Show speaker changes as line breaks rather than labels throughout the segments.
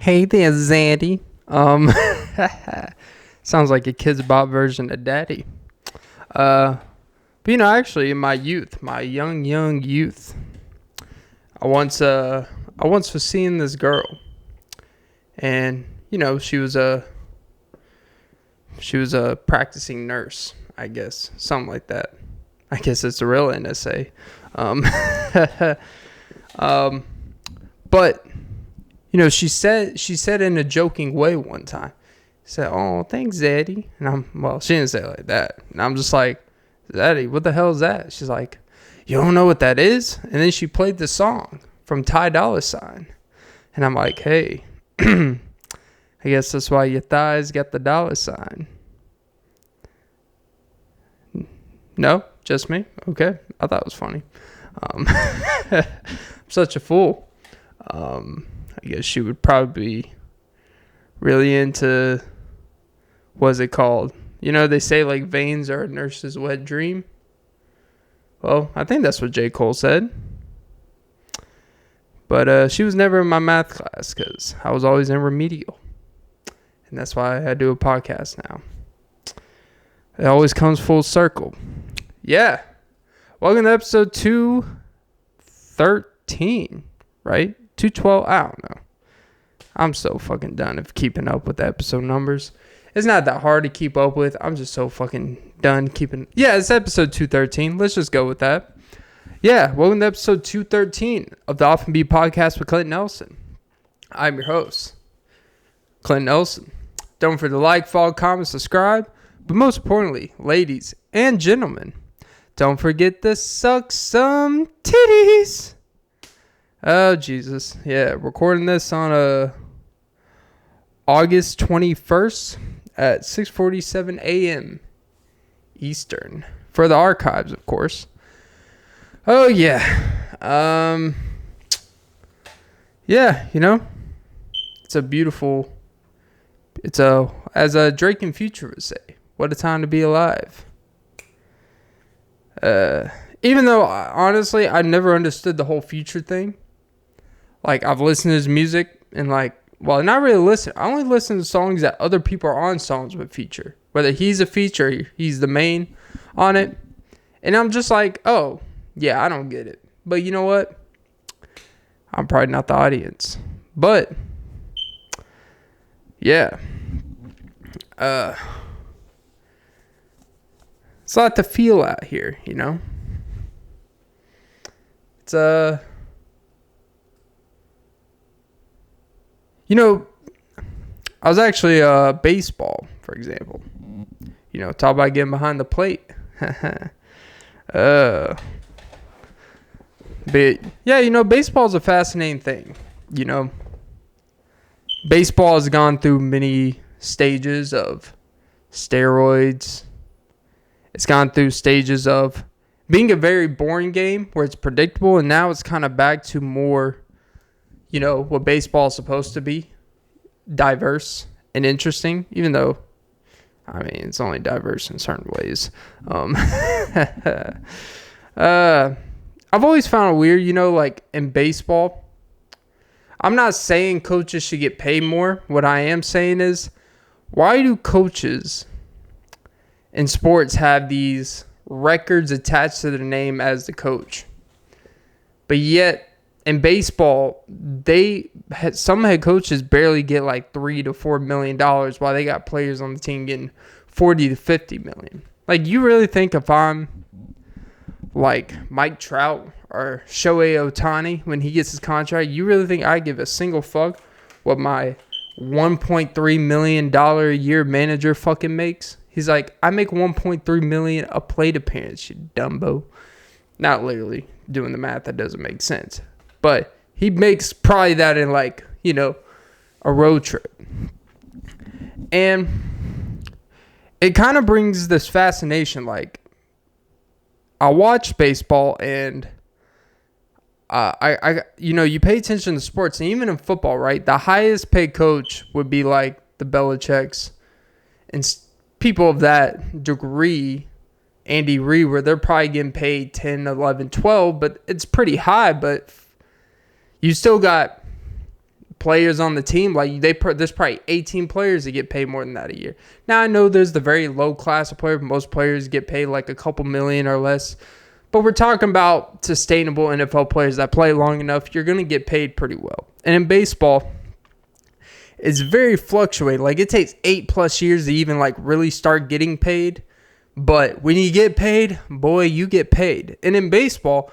Hey there, Zaddy. Sounds like a Kids Bop version of Daddy. But actually, in my youth, my young youth, I once was seeing this girl, and she was a practicing nurse, I guess, something like that. I guess it's a real NSA. Um, but she said in a joking way one time, said, "Oh, thanks, Zaddy." And she didn't say it like that. And I'm just like, "Zaddy, what the hell is that?" She's like, "You don't know what that is?" And then she played the song from Ty Dolla $ign. And I'm like, "Hey, I guess that's why your thighs got the $sign." No, just me? Okay. I thought it was funny. I'm such a fool. I guess she would probably be really into, what's it called? They say like veins are a nurse's wet dream. Well, I think that's what J. Cole said. But she was never in my math class because I was always in remedial. And that's why I do a podcast now. It always comes full circle. Yeah. Welcome to episode 213, right? 212, I don't know. I'm so fucking done of keeping up with the episode numbers. It's not that hard to keep up with. I'm just so fucking done keeping... Yeah, it's episode 213. Let's just go with that. Yeah, welcome to episode 213 of the Off and Beat podcast with Clint Nelson. I'm your host, Clint Nelson. Don't forget to like, follow, comment, subscribe. But most importantly, ladies and gentlemen, don't forget to suck some titties. Oh, Jesus. Yeah, recording this on August 21st at 6:47 a.m. Eastern. For the archives, of course. Oh, yeah. Yeah, it's a beautiful... as Drake and Future would say, what a time to be alive. Even though, honestly, I never understood the whole Future thing. Like, I've listened to his music and, not really listen. I only listen to songs that other people are on songs with Future. Whether he's a feature, he's the main on it. And I'm just like, oh, yeah, I don't get it. But you know what? I'm probably not the audience. But, yeah. It's a lot to feel out here, It's, I was actually baseball, for example. Talk about getting behind the plate. But yeah, baseball is a fascinating thing. Baseball has gone through many stages of steroids. It's gone through stages of being a very boring game where it's predictable, and now it's kind of back to more, what baseball is supposed to be. Diverse and interesting, even though, it's only diverse in certain ways. I've always found it weird, in baseball. I'm not saying coaches should get paid more. What I am saying is, why do coaches in sports have these records attached to their name as the coach? But yet, in baseball, some head coaches barely get like $3 to $4 million, while they got players on the team getting 40 to 50 million. Like, you really think if I'm like Mike Trout or Shohei Ohtani when he gets his contract, you really think I give a single fuck what my $1.3 million a year manager fucking makes? He's like, I make $1.3 million a plate appearance, you dumbo. Not literally doing the math, that doesn't make sense. But he makes probably that in a road trip. And it kind of brings this fascination. I watch baseball and you pay attention to sports, and even in football, right? The highest paid coach would be like the Belichicks and people of that degree, Andy Reid, where they're probably getting paid 10, 11, 12, but it's pretty high. But you still got players on the team, like there's probably 18 players that get paid more than that a year. Now I know there's the very low class of player. Most players get paid like a couple million or less. But we're talking about sustainable NFL players that play long enough. You're going to get paid pretty well. And in baseball, it's very fluctuating. Like, it takes 8+ years to even, like, really start getting paid. But when you get paid, boy, you get paid. And in baseball,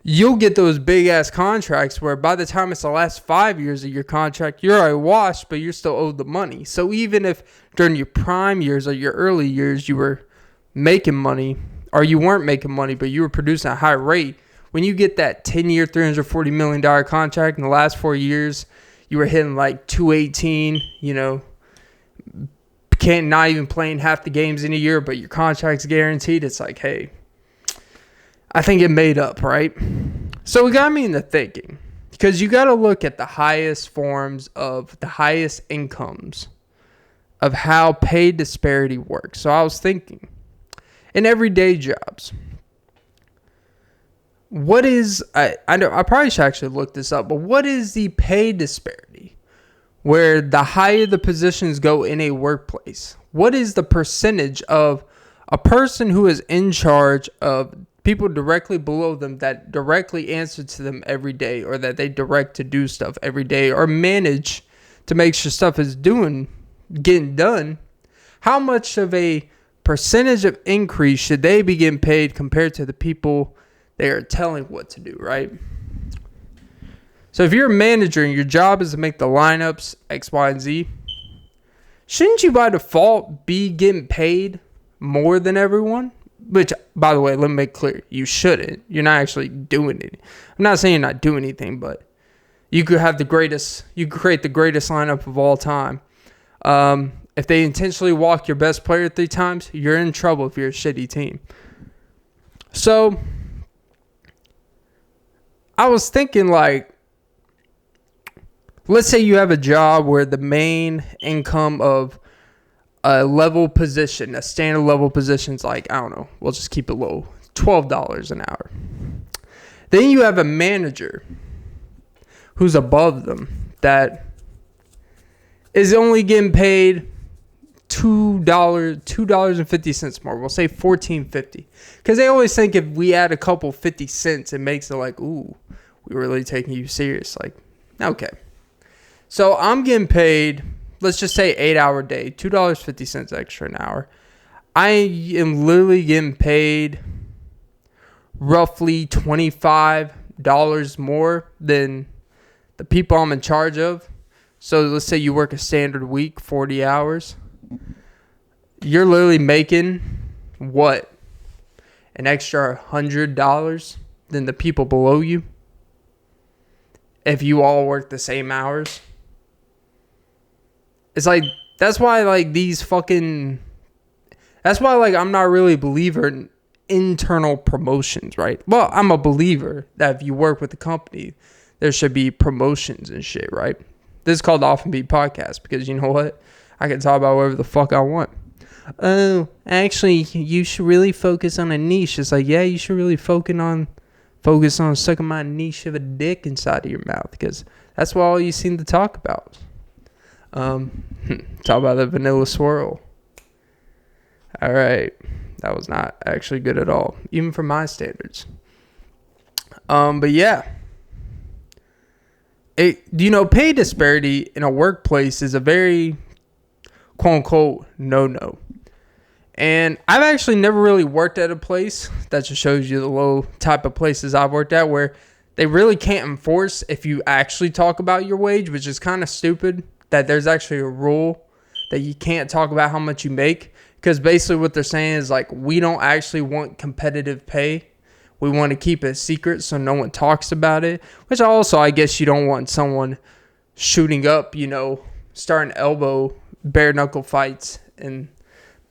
you'll get those big-ass contracts where by the time it's the last 5 years of your contract, you're already washed, but you're still owed the money. So even if during your prime years or your early years you were making money, or you weren't making money, but you were producing at a high rate, when you get that 10-year, $340 million contract in the last 4 years, you were hitting like 218, not even playing half the games in a year, but your contract's guaranteed. It's like, hey, I think it made up, right? So it got me into thinking, because you got to look at the highest forms of the highest incomes of how pay disparity works. So I was thinking, in everyday jobs, what is, I know I probably should actually look this up, but what is the pay disparity where the higher the positions go in a workplace? What is the percentage of a person who is in charge of people directly below them that directly answer to them every day, or that they direct to do stuff every day, or manage to make sure stuff is getting done? How much of a percentage of increase should they be getting paid compared to the people they are telling what to do, right? So if you're a manager and your job is to make the lineups X, Y, and Z, shouldn't you by default be getting paid more than everyone? Which, by the way, let me make clear, you shouldn't. You're not actually doing it. I'm not saying you're not doing anything, but you could create the greatest lineup of all time. If they intentionally walk your best player 3 times, you're in trouble if you're a shitty team. So I was thinking, like, let's say you have a job where the main income of a level position, a standard level position is like, I don't know, we'll just keep it low, $12 an hour. Then you have a manager who's above them that is only getting paid $2.50 more. We'll say $14.50, because they always think if we add a couple 50 cents, it makes it like, ooh, we're really taking you serious. Like, okay. So I'm getting paid, let's just say 8-hour day, $2.50 extra an hour. I am literally getting paid roughly $25 more than the people I'm in charge of. So let's say you work a standard week, 40 hours. You're literally making what? An extra $100 than the people below you? If you all work the same hours? It's like, that's why I'm not really a believer in internal promotions, right? Well, I'm a believer that if you work with the company, there should be promotions and shit, right? This is called the Off and Beat Podcast, because you know what? I can talk about whatever the fuck I want. Oh, actually, you should really focus on a niche. It's like, yeah, you should really focus on sucking my niche of a dick inside of your mouth, because that's what all you seem to talk about. Talk about the vanilla swirl. All right. That was not actually good at all, even for my standards. But yeah. Pay disparity in a workplace is a very quote-unquote no-no. And I've actually never really worked at a place, that just shows you the low type of places I've worked at, where they really can't enforce if you actually talk about your wage, which is kind of stupid, that there's actually a rule that you can't talk about how much you make. Because basically what they're saying is, like, we don't actually want competitive pay. We want to keep it secret so no one talks about it. Which also, I guess you don't want someone shooting up, starting elbow, bare knuckle fights in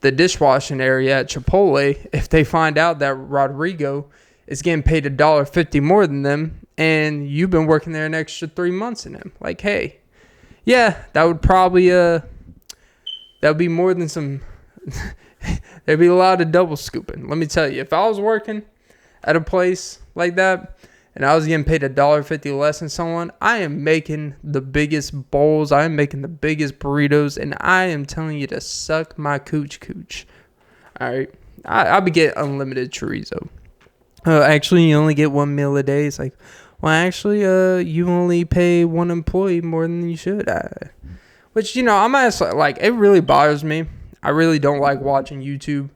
the dishwashing area at Chipotle if they find out that Rodrigo is getting paid $1.50 more than them and you've been working there an extra 3 months than him. Like, hey, yeah, that would probably, that would be more than some, there'd be a lot of double scooping. Let me tell you, if I was working at a place like that, and I was getting paid $1.50 less than someone, I am making the biggest bowls. I am making the biggest burritos, and I am telling you to suck my cooch. All right. I'll be getting unlimited chorizo. Actually, you only get one meal a day. It's like, well, actually, you only pay one employee more than you should. Which, I'm honestly, like, it really bothers me. I really don't like watching YouTube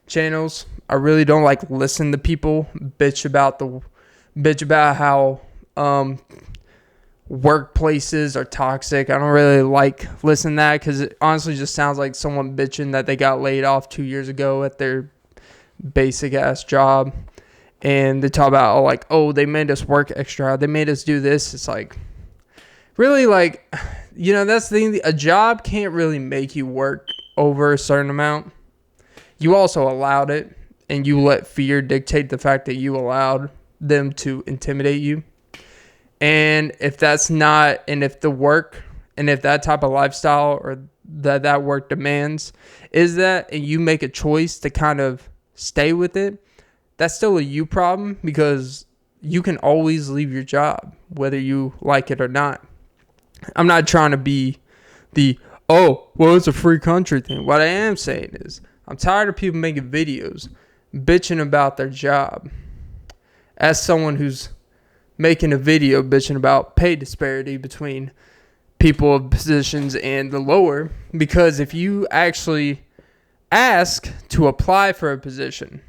channels. I really don't like listen to people bitch about how workplaces are toxic. I don't really like listening to that because it honestly just sounds like someone bitching that they got laid off 2 years ago at their basic ass job. And they talk about, like, oh, they made us work extra. They made us do this. It's like, really, like, that's the thing. A job can't really make you work over a certain amount. You also allowed it, and you let fear dictate the fact that you allowed them to intimidate you. And if that's not, and if the work, and if that type of lifestyle or that work demands is that, and you make a choice to kind of stay with it, that's still a you problem because you can always leave your job, whether you like it or not. I'm not trying to be it's a free country thing. What I am saying is I'm tired of people making videos bitching about their job. As someone who's making a video bitching about pay disparity between people of positions and the lower, because if you actually ask to apply for a position,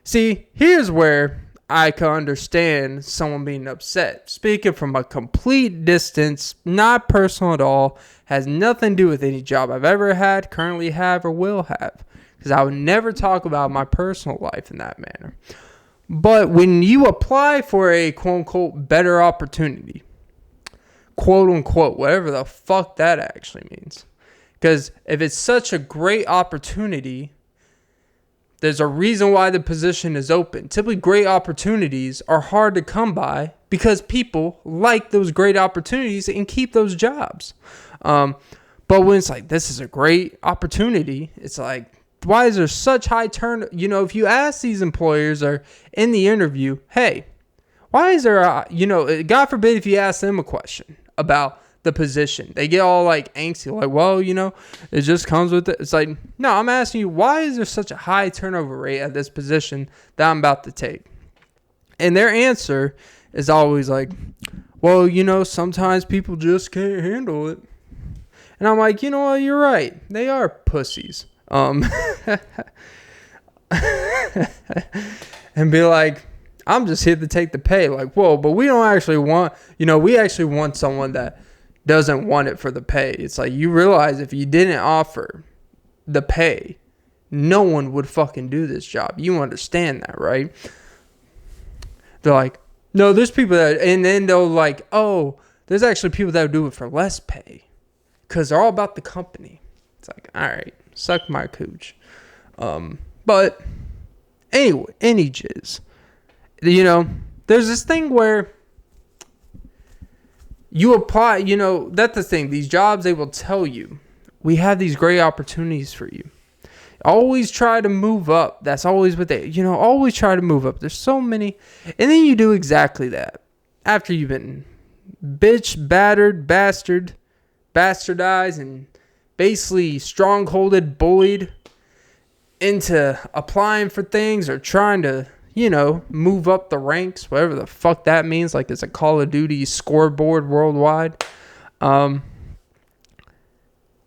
see, here's where I can understand someone being upset. Speaking from a complete distance, not personal at all, has nothing to do with any job I've ever had, currently have, or will have. Because I would never talk about my personal life in that manner. But when you apply for a quote-unquote better opportunity, quote-unquote, whatever the fuck that actually means. Because if it's such a great opportunity, there's a reason why the position is open. Typically, great opportunities are hard to come by because people like those great opportunities and keep those jobs. But when it's like, this is a great opportunity, it's like, why is there such high turn? If you ask these employers or in the interview, hey, why is there God forbid if you ask them a question about the position, they get all like angsty, like, well, it just comes with it. It's like, no, I'm asking you, why is there such a high turnover rate at this position that I'm about to take? And their answer is always like, well, sometimes people just can't handle it. And I'm like, you know what, you're right. They are pussies. And be like, I'm just here to take the pay. Like, whoa, but we don't actually want, we actually want someone that doesn't want it for the pay. It's like, you realize if you didn't offer the pay, no one would fucking do this job. You understand that, right? They're like, no, there's people that, and then they'll like, oh, there's actually people that would do it for less pay because they're all about the company. It's like, all right, suck my cooch. But anyway, any jizz. There's this thing where you apply, that's the thing. These jobs, they will tell you, we have these great opportunities for you. Always try to move up. That's always what they, always try to move up. There's so many. And then you do exactly that. After you've been battered, bastardized, and basically strongholded, bullied into applying for things or trying to, move up the ranks, whatever the fuck that means. Like it's a Call of Duty scoreboard worldwide. And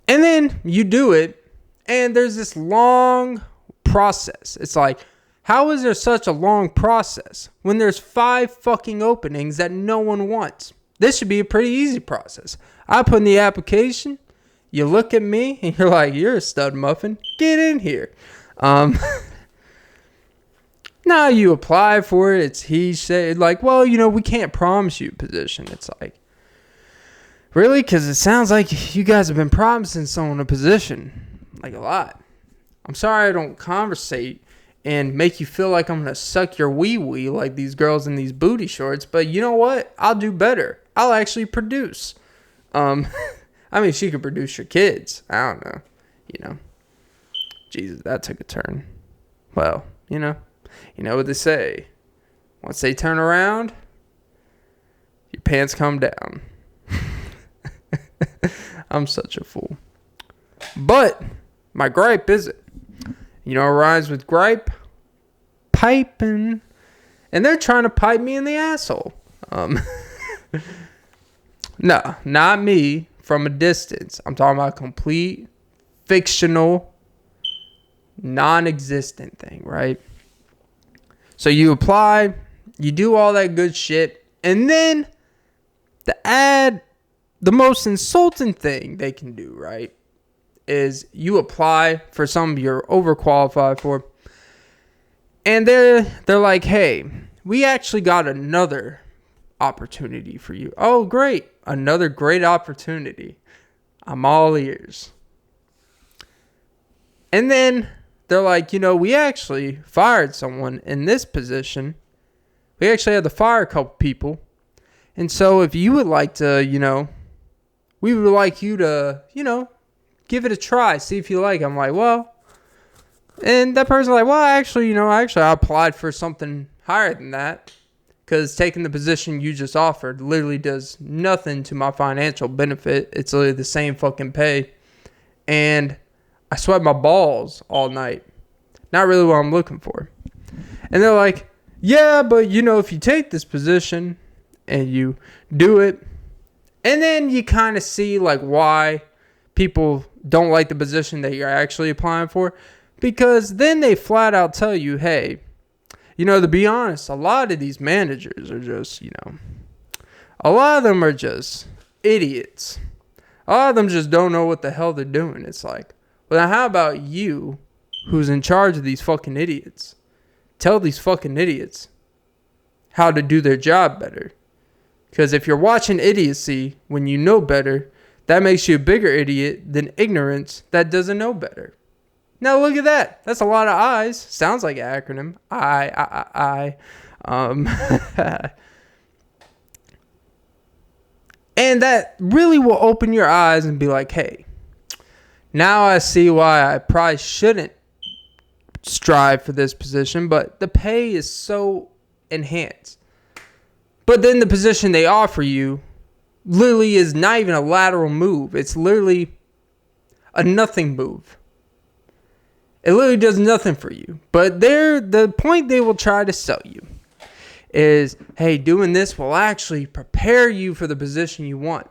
then you do it, and there's this long process. It's like, how is there such a long process when there's 5 fucking openings that no one wants? This should be a pretty easy process. I put in the application, you look at me, and you're like, you're a stud muffin. Get in here. Now you apply for it. It's he said, like, well, we can't promise you a position. It's like, really? Because it sounds like you guys have been promising someone a position, like a lot. I'm sorry I don't conversate and make you feel like I'm going to suck your wee-wee like these girls in these booty shorts. But you know what? I'll do better. I'll actually produce. I mean, she could produce your kids. I don't know. Jesus, that took a turn. Well, you know what they say. Once they turn around, your pants come down. I'm such a fool. But my gripe isn't. You know what rhymes with gripe? Piping. And they're trying to pipe me in the asshole. No, not me from a distance. I'm talking about complete, fictional, non-existent thing, right? So you apply, you do all that good shit, and then the most insulting thing they can do, right, is you apply for something you're overqualified for, and they're like, hey, we actually got another opportunity for you. Oh, great. Another great opportunity. I'm all ears. And then they're like, we actually fired someone in this position. We actually had to fire a couple people. And so if you would like to, we would like you to, give it a try. See if you like it. I'm like, well. And that person's like, well, actually, I applied for something higher than that. Because taking the position you just offered literally does nothing to my financial benefit. It's literally the same fucking pay. And I sweat my balls all night. Not really what I'm looking for. And they're like, yeah, but if you take this position and you do it, and then you kind of see like why people don't like the position that you're actually applying for. Because then they flat out tell you, hey, to be honest, a lot of these managers are just, a lot of them are just idiots. A lot of them just don't know what the hell they're doing. It's like, well, now how about you, who's in charge of these fucking idiots? Tell these fucking idiots how to do their job better. Because if you're watching idiocy when you know better, that makes you a bigger idiot than ignorance that doesn't know better. Now look at that. That's a lot of I's. Sounds like an acronym. I. And that really will open your eyes and be like, hey, now I see why I probably shouldn't strive for this position, but the pay is so enhanced. But then the position they offer you literally is not even a lateral move. It's literally a nothing move. It literally does nothing for you. But the point they will try to sell you is, hey, doing this will actually prepare you for the position you want.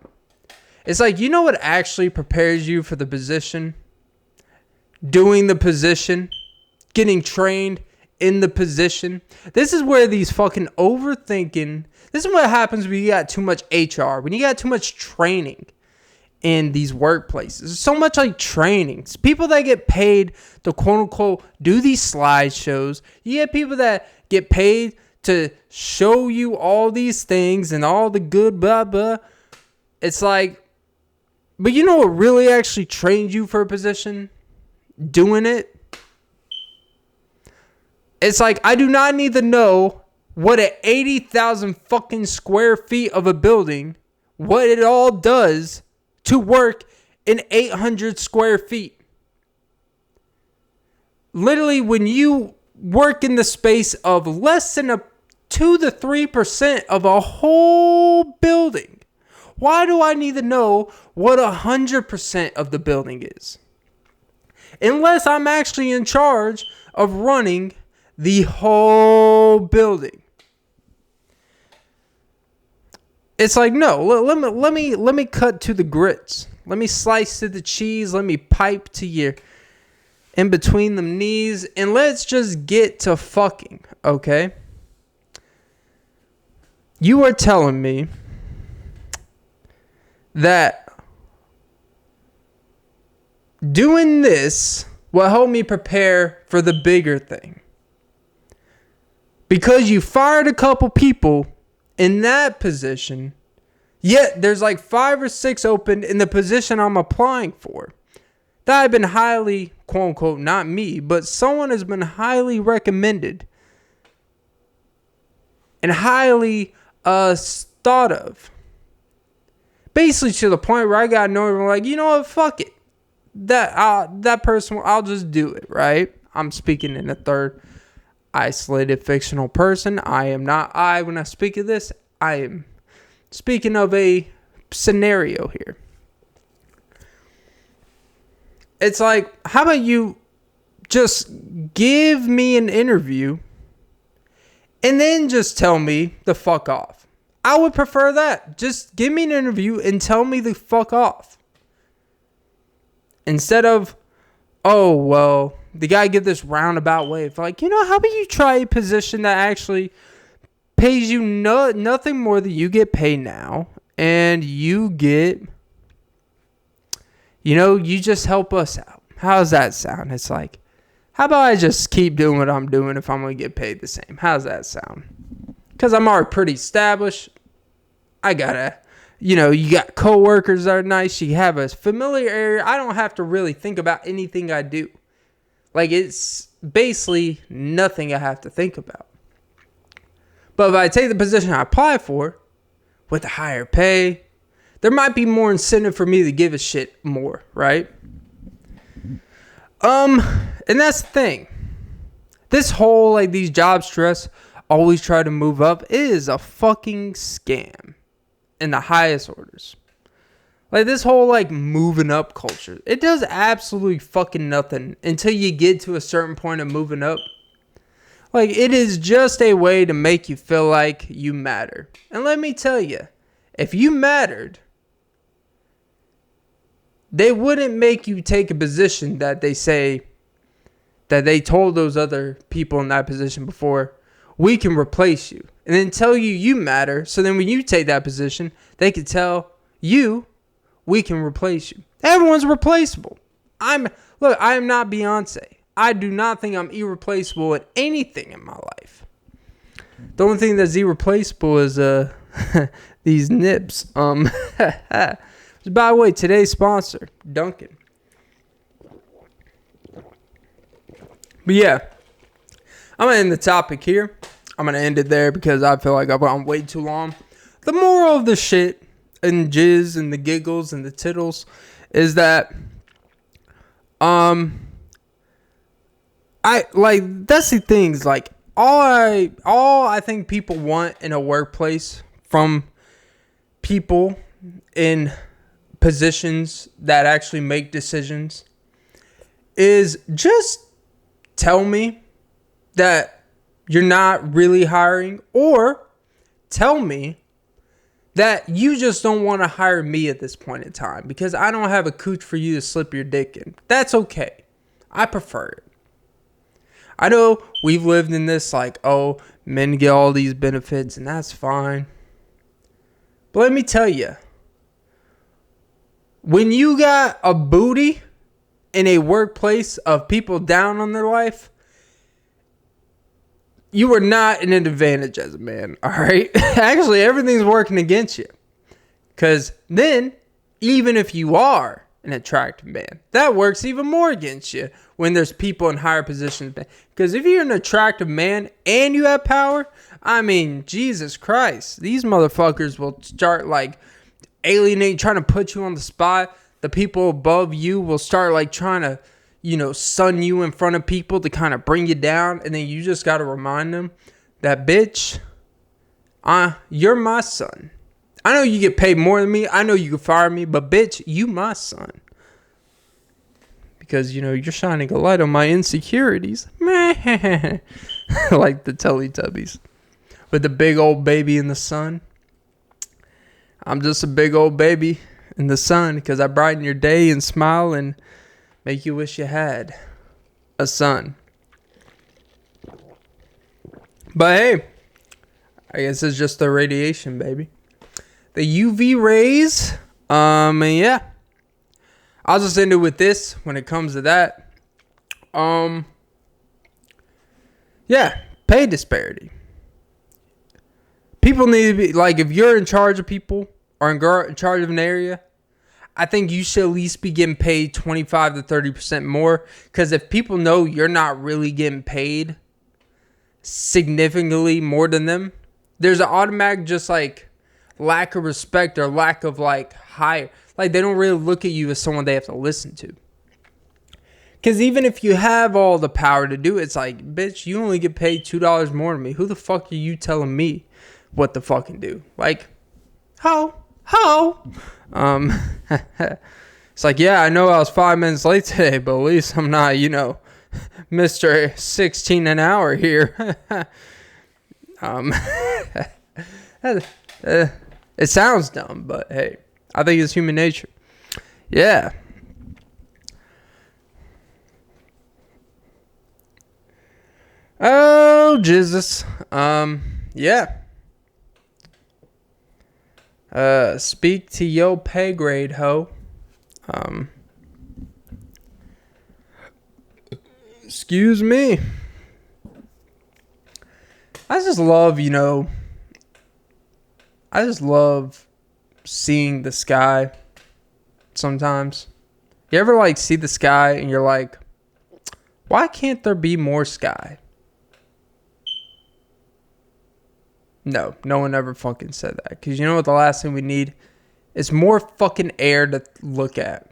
It's like, what actually prepares you for the position? Doing the position. Getting trained in the position. This is where these fucking overthinking. This is what happens when you got too much HR. When you got too much training in these workplaces. There's so much like training. It's people that get paid to quote unquote do these slideshows. You get people that get paid to show you all these things and all the good blah blah. It's like, but what really actually trained you for a position? Doing it. It's like, I do not need to know what at 80,000 fucking square feet of a building, what it all does to work in 800 square feet. Literally, when you work in the space of less than 2 to 3% of a whole building, why do I need to know what 100% of the building is? Unless I'm actually in charge of running the whole building. It's like, no, let me cut to the grits. Let me slice to the cheese. Let me pipe to your in between them knees. And let's just get to fucking, okay? You are telling me that doing this will help me prepare for the bigger thing. Because you fired a couple people in that position, yet there's like 5 or 6 open in the position I'm applying for. That have been highly, quote unquote, not me, but someone has been highly recommended and highly thought of. Basically to the point where I got annoyed. Like, you know what, fuck it. That person, I'll just do it, right? I'm speaking in the third. isolated fictional person. I am not I when I speak of this. I am speaking of a scenario here. It's like, how about you just give me an interview and then just tell me the fuck off? I would prefer that. Just give me an interview and tell me the fuck off. Instead of, oh, well, the guy give this roundabout way of like, how about you try a position that actually pays you nothing more than you get paid now, and you get, you just help us out. How's that sound? It's like, how about I just keep doing what I'm doing if I'm going to get paid the same? How's that sound? Because I'm already pretty established. I gotta, you got coworkers that are nice. You have a familiar area. I don't have to really think about anything I do. Like, it's basically nothing I have to think about. But if I take the position I apply for with a higher pay, there might be more incentive for me to give a shit more, right? And that's the thing. This whole, these job stress, always try to move up, is a fucking scam in the highest orders. This whole, moving up culture, it does absolutely fucking nothing until you get to a certain point of moving up. It is just a way to make you feel like you matter. And let me tell you, if you mattered, they wouldn't make you take a position that they say, that they told those other people in that position before, we can replace you. And then tell you matter. So then when you take that position, they can tell you, we can replace you. Everyone's replaceable. I am not Beyonce. I do not think I'm irreplaceable at anything in my life. The only thing that's irreplaceable is these nips. By the way, today's sponsor, Dunkin'. But yeah, I'm going to end the topic here. I'm going to end it there because I feel like I've gone way too long. The moral of the shit and jizz and the giggles and the tittles is that that's the things, all I think people want in a workplace from people in positions that actually make decisions is just tell me that you're not really hiring, or tell me that you just don't want to hire me at this point in time because I don't have a cooch for you to slip your dick in. That's okay. I prefer it. I know we've lived in this men get all these benefits and that's fine. But let me tell you, when you got a booty in a workplace of people down on their life, you are not in an advantage as a man, all right? Actually, everything's working against you. Because then, even if you are an attractive man, that works even more against you when there's people in higher positions. Because if you're an attractive man and you have power, Jesus Christ, these motherfuckers will start alienating, trying to put you on the spot. The people above you will start trying to, sun you in front of people to kind of bring you down. And then you just got to remind them that, bitch, you're my son. I know you get paid more than me. I know you can fire me, but bitch, you my son. Because, you're shining a light on my insecurities. Like the Teletubbies. With the big old baby in the sun. I'm just a big old baby in the sun because I brighten your day and smile and make you wish you had a son. But hey, I guess it's just the radiation, baby. The UV rays. And yeah. I'll just end it with this when it comes to that. Yeah, pay disparity. People need to be, if you're in charge of people or in charge of an area, I think you should at least be getting paid 25 to 30% more. Because if people know you're not really getting paid significantly more than them, there's an automatic lack of respect or lack of higher. They don't really look at you as someone they have to listen to. Because even if you have all the power to do it, it's like, bitch, you only get paid $2 more than me. Who the fuck are you telling me what to fucking do? Like, how? It's like, yeah, I know I was 5 minutes late today, but at least I'm not, Mr. 16 an hour here. It sounds dumb, but hey, I think it's human nature. Yeah. Oh, Jesus. Yeah. Speak to yo pay grade, ho. Excuse me. I just love, I just love seeing the sky sometimes. You ever see the sky and you're like, why can't there be more sky? No one ever fucking said that. Because you know what the last thing we need is more fucking air to look at.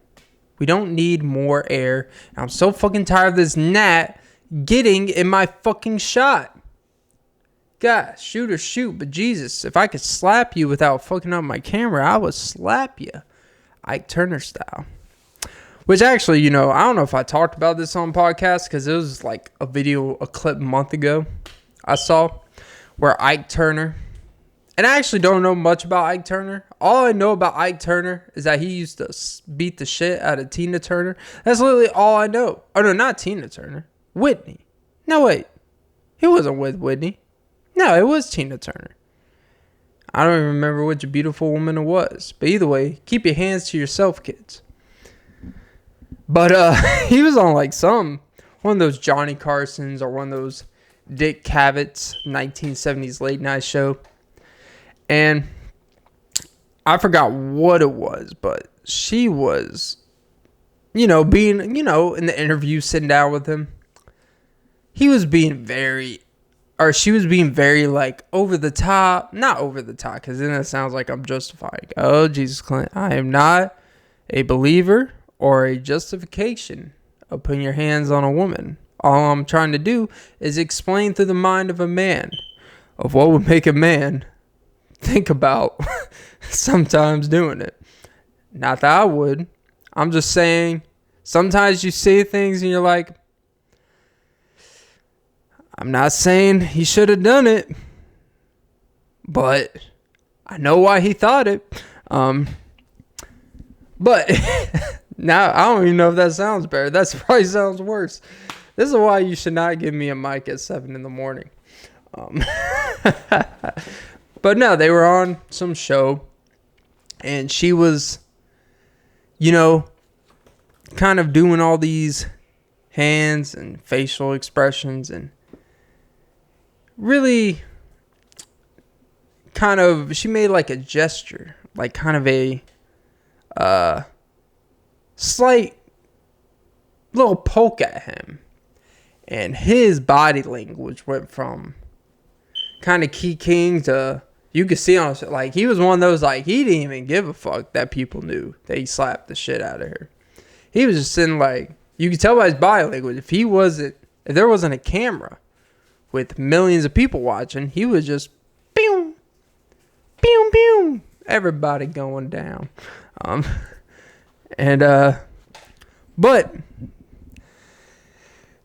We don't need more air. And I'm so fucking tired of this gnat getting in my fucking shot. God, shoot, but Jesus, if I could slap you without fucking up my camera, I would slap you. Ike Turner style. Which actually, I don't know if I talked about this on podcast because it was a clip a month ago I saw where Ike Turner, and I actually don't know much about Ike Turner. All I know about Ike Turner is that he used to beat the shit out of Tina Turner. That's literally all I know. Oh, no, not Tina Turner. Whitney. No, wait. He wasn't with Whitney. No, it was Tina Turner. I don't even remember which beautiful woman it was. But either way, keep your hands to yourself, kids. But he was on one of those Johnny Carsons or one of those Dick Cavett's 1970s late night show. And I forgot what it was, but she was, being, in the interview, sitting down with him. She was being very over the top. Not over the top, because then it sounds like I'm justifying. Oh, Jesus, Clint, I am not a believer or a justification of putting your hands on a woman. All I'm trying to do is explain through the mind of a man of what would make a man think about sometimes doing it. Not that I would. I'm just saying sometimes you see things and you're like, I'm not saying he should have done it, but I know why he thought it. But now I don't even know if that sounds better. That probably sounds worse. This is why you should not give me a mic at 7 in the morning. But no, they were on some show, and she was, kind of doing all these hands and facial expressions, and really she made a gesture, kind of a slight little poke at him. And his body language went from kind of key king to, you could see on he was one of those, he didn't even give a fuck that people knew that he slapped the shit out of her. He was just sitting you could tell by his body language, if there wasn't a camera with millions of people watching, he was just, pew, pew, pew, everybody going down. But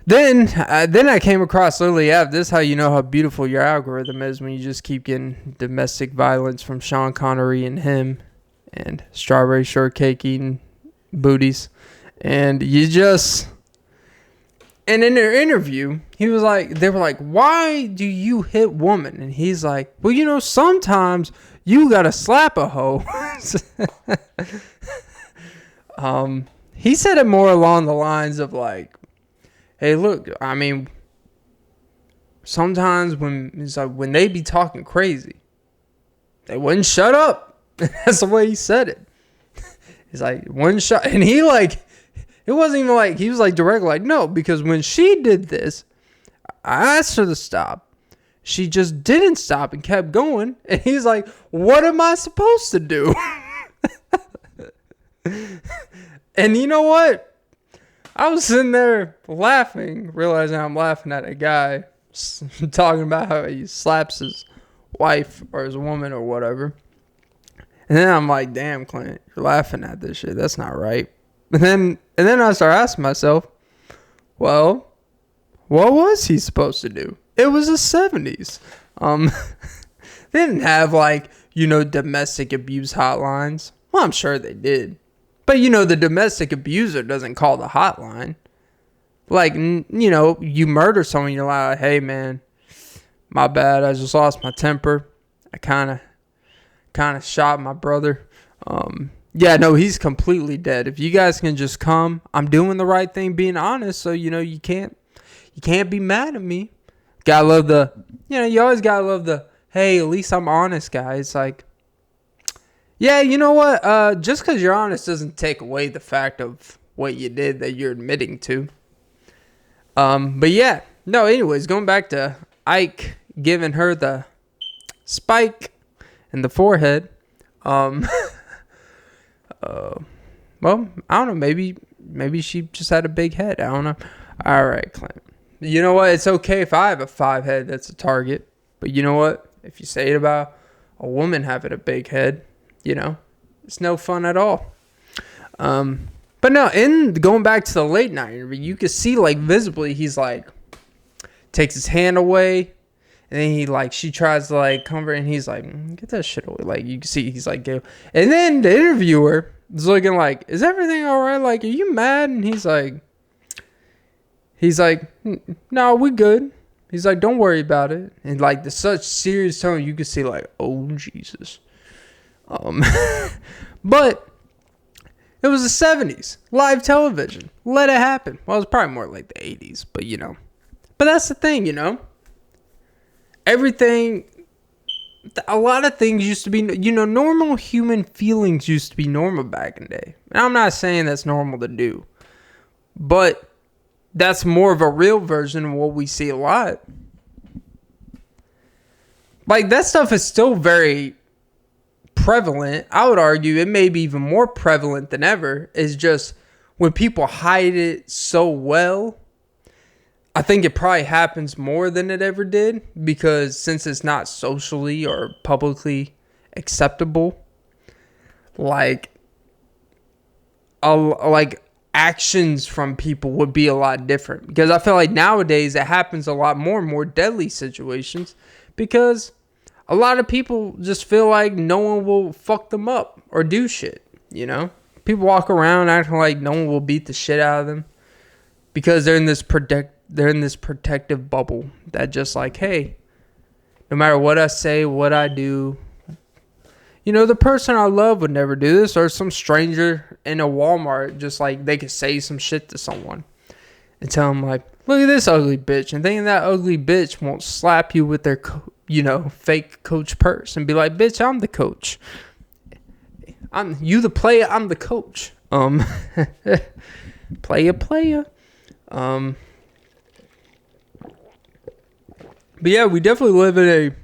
Then I came across literally, this is how you know how beautiful your algorithm is, when you just keep getting domestic violence from Sean Connery and him and strawberry shortcake eating booties. And and in their interview, they were like, why do you hit women? And he's like, well, sometimes you gotta slap a hoe. He said it more along the lines of hey, look, I mean, sometimes when they be talking crazy, they wouldn't shut up. That's the way he said it. He's like, one shot. And he it wasn't even he was direct, no, because when she did this, I asked her to stop. She just didn't stop and kept going. And he's like, what am I supposed to do? And you know what? I was sitting there laughing, realizing I'm laughing at a guy talking about how he slaps his wife or his woman or whatever. And then I'm like, damn, Clint, you're laughing at this shit. That's not right. And then I start asking myself, well, what was he supposed to do? It was the 70s. They didn't have domestic abuse hotlines. Well, I'm sure they did. But the domestic abuser doesn't call the hotline. You murder someone, you're like, hey man, my bad, I just lost my temper. I kind of shot my brother. Yeah, no, he's completely dead. If you guys can just come, I'm doing the right thing, being honest. So you can't be mad at me. Gotta love you always gotta love the, hey, at least I'm honest, guy. It's like, yeah, you know what? Just because you're honest doesn't take away the fact of what you did that you're admitting to. But yeah, no. Anyways, going back to Ike giving her the spike in the forehead. Well, I don't know. Maybe she just had a big head. I don't know. All right, Clint. You know what? It's okay if I have a 5 head that's a target. But you know what? If you say it about a woman having a big head, it's no fun at all. But no, going back to the late night interview, you could see visibly he's takes his hand away. And then she tries to comfort, and he's like, get that shit away. You can see he's like, and then the interviewer is looking like, is everything all right? Are you mad? And he's like, no, we good. He's like, don't worry about it. And the such serious tone, you can see oh Jesus. But it was the 70s, live television. Let it happen. Well, it was probably more like the 80s, but But that's the thing, Everything, a lot of things used to be, normal human feelings used to be normal back in the day. And I'm not saying that's normal to do, but that's more of a real version of what we see a lot. That stuff is still very prevalent. I would argue it may be even more prevalent than ever. It's just when people hide it so well, I think it probably happens more than it ever did, because since it's not socially or publicly acceptable, actions from people would be a lot different. Because I feel like nowadays it happens a lot more deadly situations, because a lot of people just feel like no one will fuck them up or do shit, People walk around acting like no one will beat the shit out of them because they're in this protective bubble that just hey, no matter what I say, what I do, the person I love would never do this, or some stranger in a Walmart, just they could say some shit to someone and tell them look at this ugly bitch, and thinking that ugly bitch won't slap you with their, fake coach purse and be like, bitch, I'm the coach. You the player, I'm the coach. Player. But yeah, we definitely live in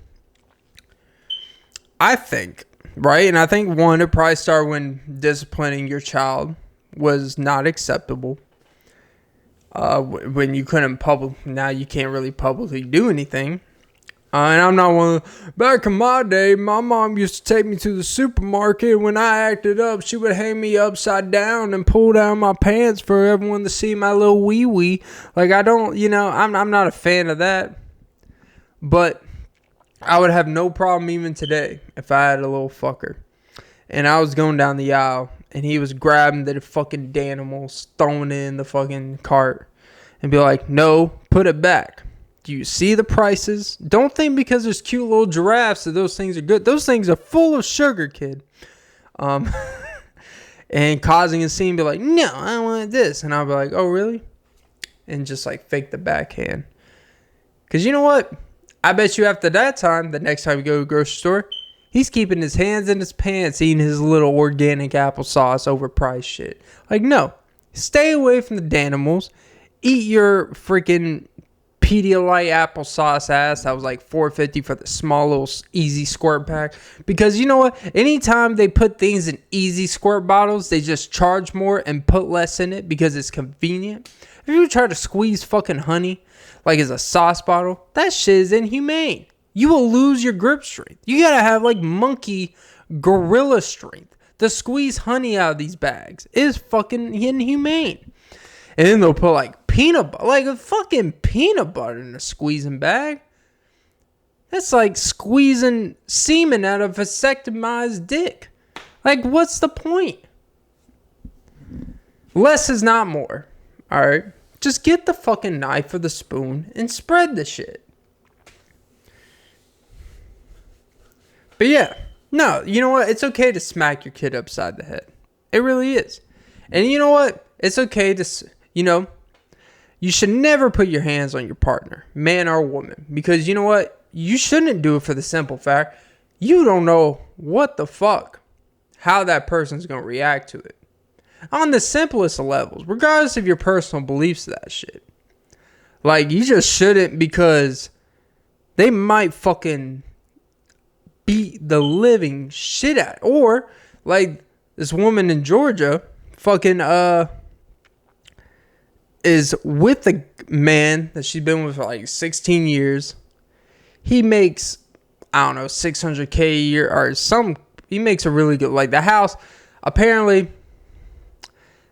I think, right? And I think it probably started when disciplining your child was not acceptable. When you couldn't now you can't really publicly do anything. And I'm not one of, back in my day, my mom used to take me to the supermarket. When I acted up, she would hang me upside down and pull down my pants for everyone to see my little wee-wee. I don't, I'm not a fan of that. But I would have no problem even today if I had a little fucker. And I was going down the aisle, and he was grabbing the fucking Danimals, throwing it in the fucking cart, and be like, no, put it back. Do you see the prices? Don't think because there's cute little giraffes that those things are good. Those things are full of sugar, kid. And causing a scene, be like, no, I want this. And I'll be like, oh, really? And just fake the backhand. Because you know what? I bet you after that time, the next time you go to the grocery store, he's keeping his hands in his pants, eating his little organic applesauce overpriced shit. No. Stay away from the Danimals. Eat your freaking Pedialyte applesauce ass that was like $4.50 for the small little easy squirt pack. Because you know what? Anytime they put things in easy squirt bottles, they just charge more and put less in it because it's convenient. If you try to squeeze fucking honey like it's a sauce bottle, that shit is inhumane. You will lose your grip strength. You gotta have like monkey gorilla strength to squeeze honey out of these bags. It is fucking inhumane. And then they'll put like peanut butter, like a fucking peanut butter in a squeezing bag. That's like squeezing semen out of a vasectomized dick. Like, what's the point? Less is not more. Alright? Just get the fucking knife or the spoon and spread the shit. But yeah. No, you know what? It's okay to smack your kid upside the head. It really is. And you know what? It's okay to, you know, you should never put your hands on your partner, man or woman. Because you know what? You shouldn't do it for the simple fact, you don't know what the fuck, how that person's going to react to it. On the simplest of levels, regardless of your personal beliefs of that shit. Like, you just shouldn't, because they might fucking beat the living shit out. Or, like, this woman in Georgia fucking, is with a man that she's been with for like 16 years. He makes, I don't know, $600K a year or some. He makes a really good, like the house. Apparently,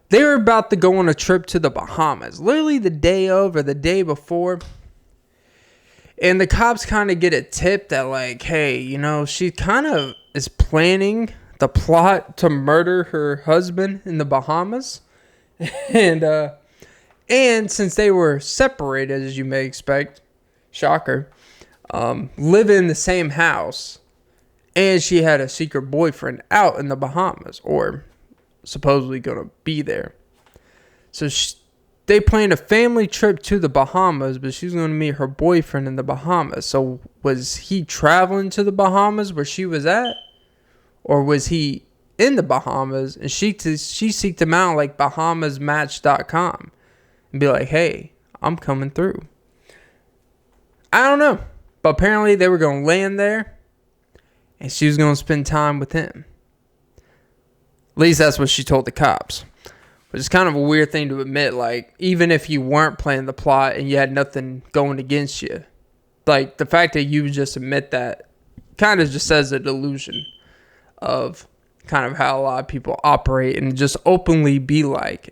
they were about to go on a trip to the Bahamas, literally the day of or the day before. And the cops kind of get a tip that like, hey, you know, she kind of is planning the plot to murder her husband in the Bahamas. And since they were separated, as you may expect, shocker, live in the same house, and she had a secret boyfriend out in the Bahamas, or supposedly going to be there. So they planned a family trip to the Bahamas, but she was going to meet her boyfriend in the Bahamas. So was he traveling to the Bahamas where she was at? Or was he in the Bahamas and she seeked him out like bahamasmatch.com? And be like, hey, I'm coming through. I don't know. But apparently they were going to land there. And she was going to spend time with him. At least that's what she told the cops. Which is kind of a weird thing to admit. Like, even if you weren't planning the plot and you had nothing going against you. Like, the fact that you just admit that kind of just says a delusion of kind of how a lot of people operate and just openly be like,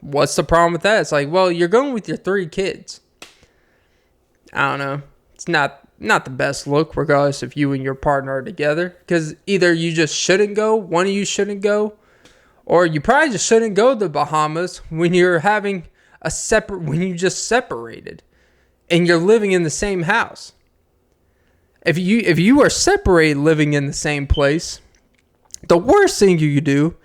what's the problem with that? It's like, well, you're going with your 3 kids. I don't know. It's not the best look, regardless if you and your partner are together, because either you just shouldn't go, one of you shouldn't go, or you probably just shouldn't go to the Bahamas when you're having when you just separated and you're living in the same house. If you are separated living in the same place, the worst thing you could do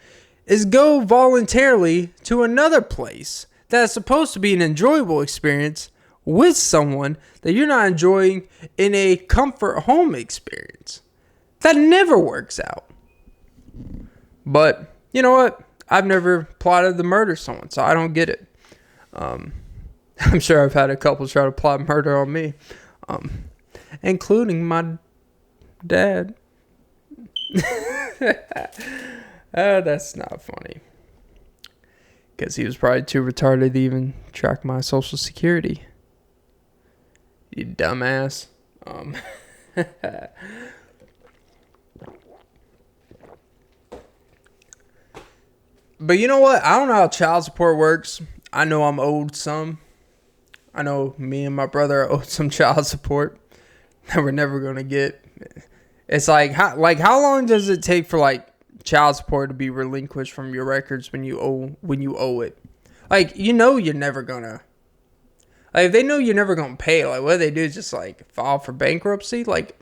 is go voluntarily to another place that's supposed to be an enjoyable experience with someone that you're not enjoying in a comfort home experience. That never works out. But, you know what? I've never plotted to murder someone, so I don't get it. I'm sure I've had a couple try to plot murder on me. Including my dad. That's not funny. Because he was probably too retarded to even track my social security. You dumbass. But you know what? I don't know how child support works. I know I'm owed some. I know me and my brother are owed some child support that we're never going to get. It's like how long does it take for like child support to be relinquished from your records when you owe it? Like, you know you're never gonna, like, if they know you're never gonna pay, like, what do they do? Just like file for bankruptcy? Like,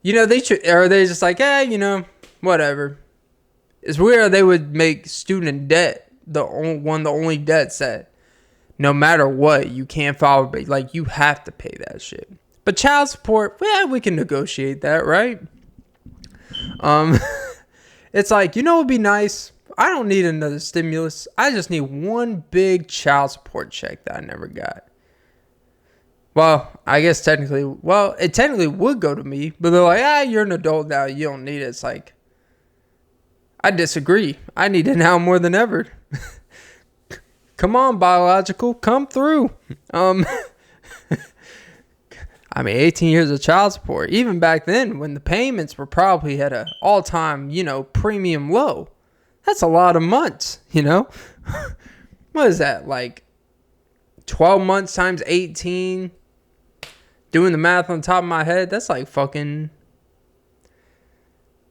you know, they should, or they just like, you know, whatever. It's weird they would make student debt the only debt that no matter what you can't file, like, you have to pay that shit. But child support, yeah, we can negotiate that, right? It's like, you know, it'd be nice. I don't need another stimulus. I just need one big child support check that I never got. Well, I guess technically, it technically would go to me, but they're like, you're an adult now, you don't need it. It's like, I disagree. I need it now more than ever. Come on, biological, come through. I mean, 18 years of child support. Even back then, when the payments were probably at an all-time, premium low. That's a lot of months, What is that, like 12 months times 18? Doing the math on top of my head, that's like fucking...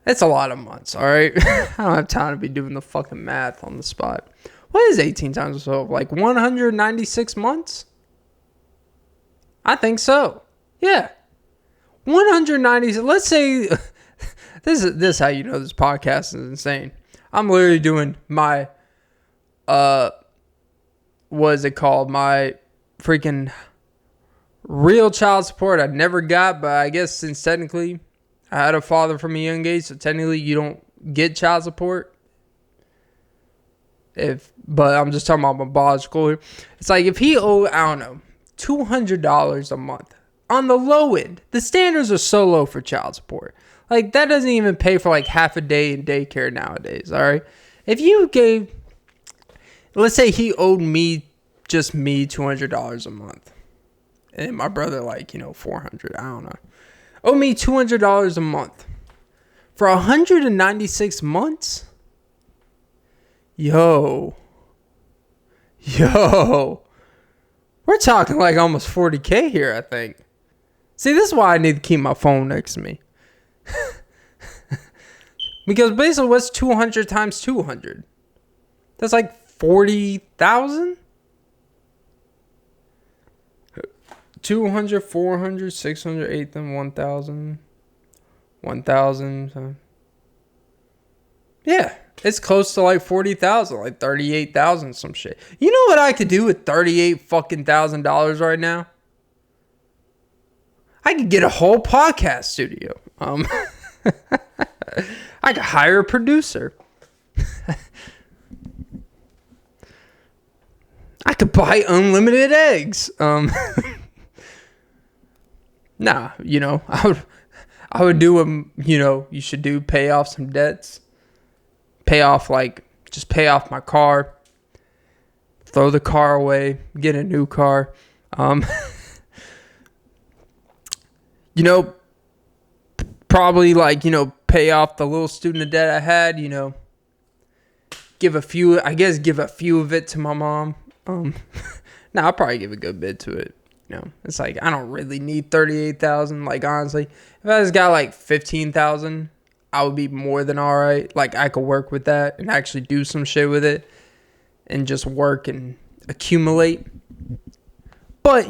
That's a lot of months, all right? I don't have time to be doing the fucking math on the spot. What is 18 times 12? Like 196 months? I think so. Yeah. 190. Let's say this is how you know this podcast is insane. I'm literally doing my what is it called? My freaking real child support I never got, but I guess since technically I had a father from a young age, so technically you don't get child support. But I'm just talking about my biological here. It's like if he owed, I don't know, $200 a month on the low end. The standards are so low for child support. Like that doesn't even pay for like half a day in daycare nowadays. All right. If you gave, let's say he owed me, just me, $200 a month. And my brother like, $400. I don't know. Owe me $200 a month for 196 months. Yo, we're talking like almost 40K here, I think. See, this is why I need to keep my phone next to me. Because basically, what's 200 times 200? That's like 40,000? 200, 400, 600, 800, 1,000. 1,000. Yeah. It's close to like 40,000, like 38,000, some shit. You know what I could do with $38,000 right now? I could get a whole podcast studio. I could hire a producer. I could buy unlimited eggs. Nah, I would do you should do, pay off some debts. Just pay off my car, throw the car away, get a new car. Probably pay off the little student debt I had, give a few of it to my mom. I'll probably give a good bit to it. It's like, I don't really need 38,000. Like, honestly, if I just got like 15,000, I would be more than all right. Like, I could work with that and actually do some shit with it and just work and accumulate. But,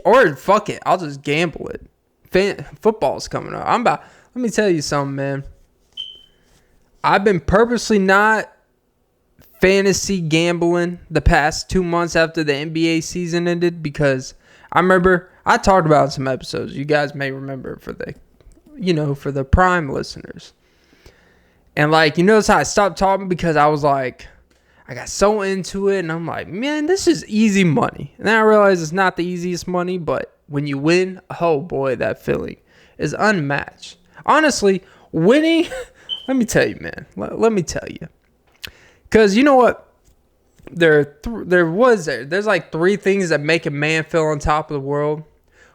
or fuck it, I'll just gamble it. Football's coming up. Let me tell you something, man. I've been purposely not fantasy gambling the past 2 months after the NBA season ended because I remember I talked about in some episodes. You guys may remember for the prime listeners. And you notice how I stopped talking because I was like, I got so into it and I'm like, man, this is easy money. And then I realized it's not the easiest money, but when you win, oh boy, that feeling is unmatched. Honestly, winning, let me tell you, man. Let me tell you. Because you know what? There's like 3 things that make a man feel on top of the world.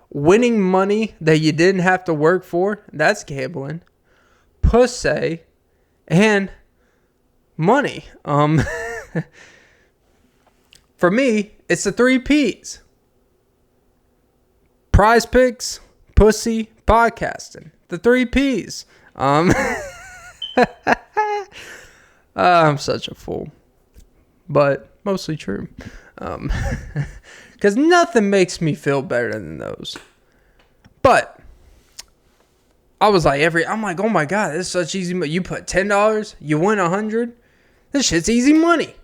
Winning money that you didn't have to work for, that's gambling. Pussy and money. For me, it's the 3 P's. Prize picks, pussy, podcasting. The 3 P's. I'm such a fool. But mostly true. Because nothing makes me feel better than those. But I was like, I'm like, oh my God, this is such easy money. You put $10, you win 100. This shit's easy money.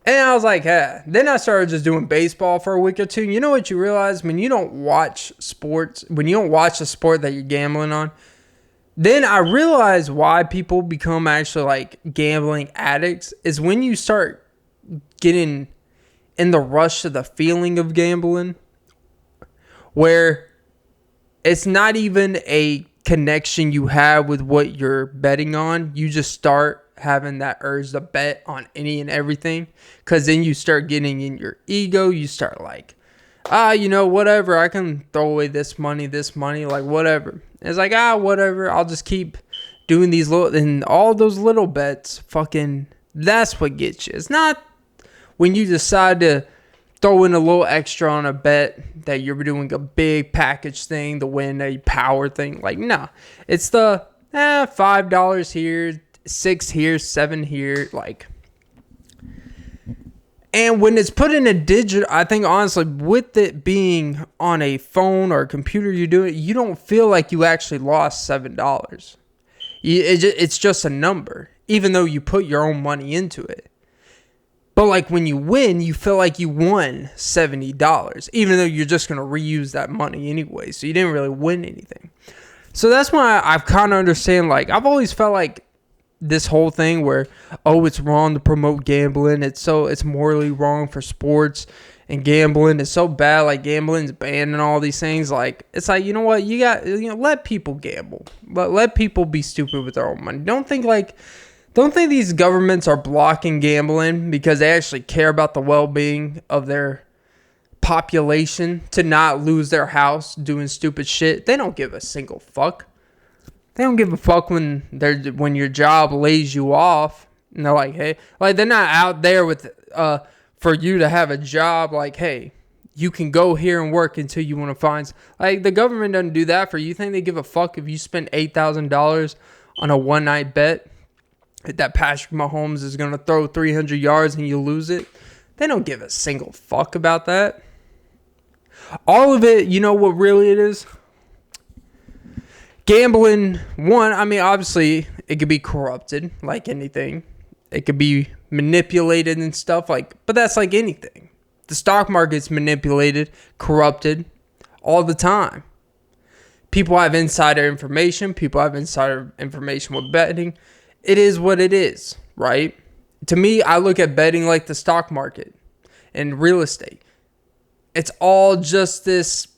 And I was like, yeah. Then I started just doing baseball for a week or two. You know what you realize? When you don't watch sports, when you don't watch the sport that you're gambling on, then I realized why people become actually like gambling addicts is when you start getting in the rush of the feeling of gambling, where it's not even a connection you have with what you're betting on. You just start having that urge to bet on any and everything, because then you start getting in your ego. You start like, whatever, I can throw away this money, like whatever. It's like, whatever, I'll just keep doing these little, and all those little bets, fucking, that's what gets you. It's not when you decide to throw in a little extra on a bet that you're doing a big package thing to win a power thing. Like, nah, it's the $5 here, $6 here, $7 here, like. And when it's put in a digital, I think honestly, with it being on a phone or a computer, you don't feel like you actually lost $7. It's just a number, even though you put your own money into it. But like when you win, you feel like you won $70, even though you're just going to reuse that money anyway. So you didn't really win anything. So that's why I've kind of understand, like, I've always felt like this whole thing where, it's wrong to promote gambling. It's morally wrong for sports, and gambling is so bad. Like, gambling's banned and all these things. Like, it's like, you know what? Let people gamble. Let people be stupid with their own money. Don't think these governments are blocking gambling because they actually care about the well-being of their population to not lose their house doing stupid shit. They don't give a single fuck. They don't give a fuck when your job lays you off. And they're like, hey, like, they're not out there with for you to have a job. Like, hey, you can go here and work until you want to find. Like, the government doesn't do that for you. You think they give a fuck if you spend $8,000 on a one-night bet that Patrick Mahomes is going to throw 300 yards and you lose it? They don't give a single fuck about that. All of it, you know what really it is? Gambling, obviously, it could be corrupted like anything. It could be manipulated and stuff, but that's like anything. The stock market's manipulated, corrupted all the time. People have insider information. People have insider information with betting. It is what it is, right? To me, I look at betting like the stock market and real estate. It's all just this.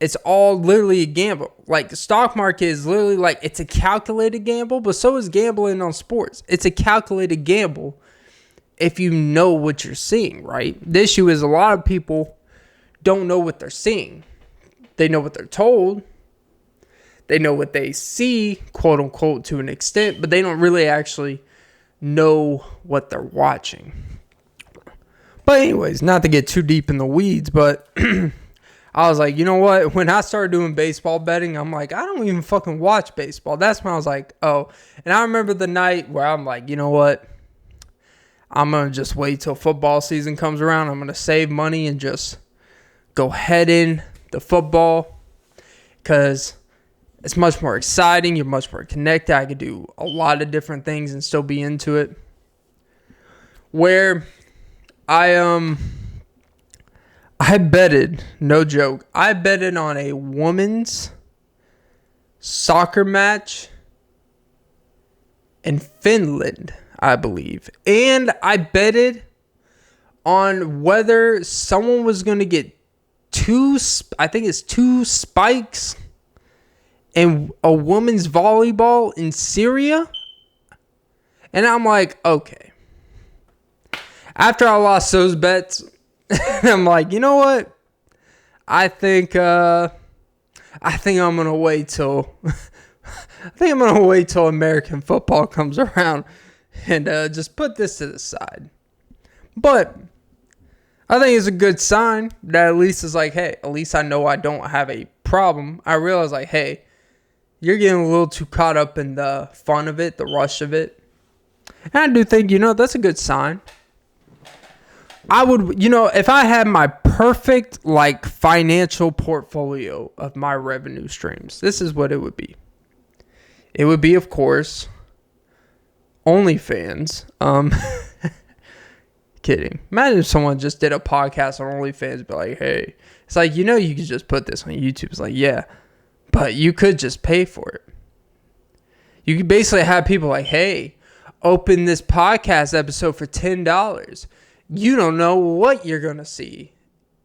It's all literally a gamble. Like, the stock market is literally like, it's a calculated gamble, but so is gambling on sports. It's a calculated gamble if you know what you're seeing, right? The issue is a lot of people don't know what they're seeing. They know what they're told. They know what they see, quote unquote, to an extent, but they don't really actually know what they're watching. But anyways, not to get too deep in the weeds, but I was like, you know what? When I started doing baseball betting, I'm like, I don't even fucking watch baseball. That's when I was like, oh. And I remember the night where I'm like, you know what? I'm going to just wait till football season comes around. I'm going to save money and just go head in the football, because it's much more exciting. You're much more connected. I could do a lot of different things and still be into it. Where I betted, no joke, I betted on a women's soccer match in Finland, I believe. And I betted on whether someone was going to get two spikes in a women's volleyball in Syria. And I'm like, okay. After I lost those bets, I'm like, you know what? I think I'm gonna wait till American football comes around and just put this to the side. But I think it's a good sign that at least it's like, hey, at least I know I don't have a problem. I realize, like, hey, you're getting a little too caught up in the fun of it, the rush of it. And I do think, that's a good sign. I would, if I had my perfect, financial portfolio of my revenue streams, this is what it would be. It would be, of course, OnlyFans. Kidding. Imagine if someone just did a podcast on OnlyFans, be like, hey, it's like, you could just put this on YouTube. It's like, yeah, but you could just pay for it. You could basically have people like, hey, open this podcast episode for $10. you don't know what you're going to see.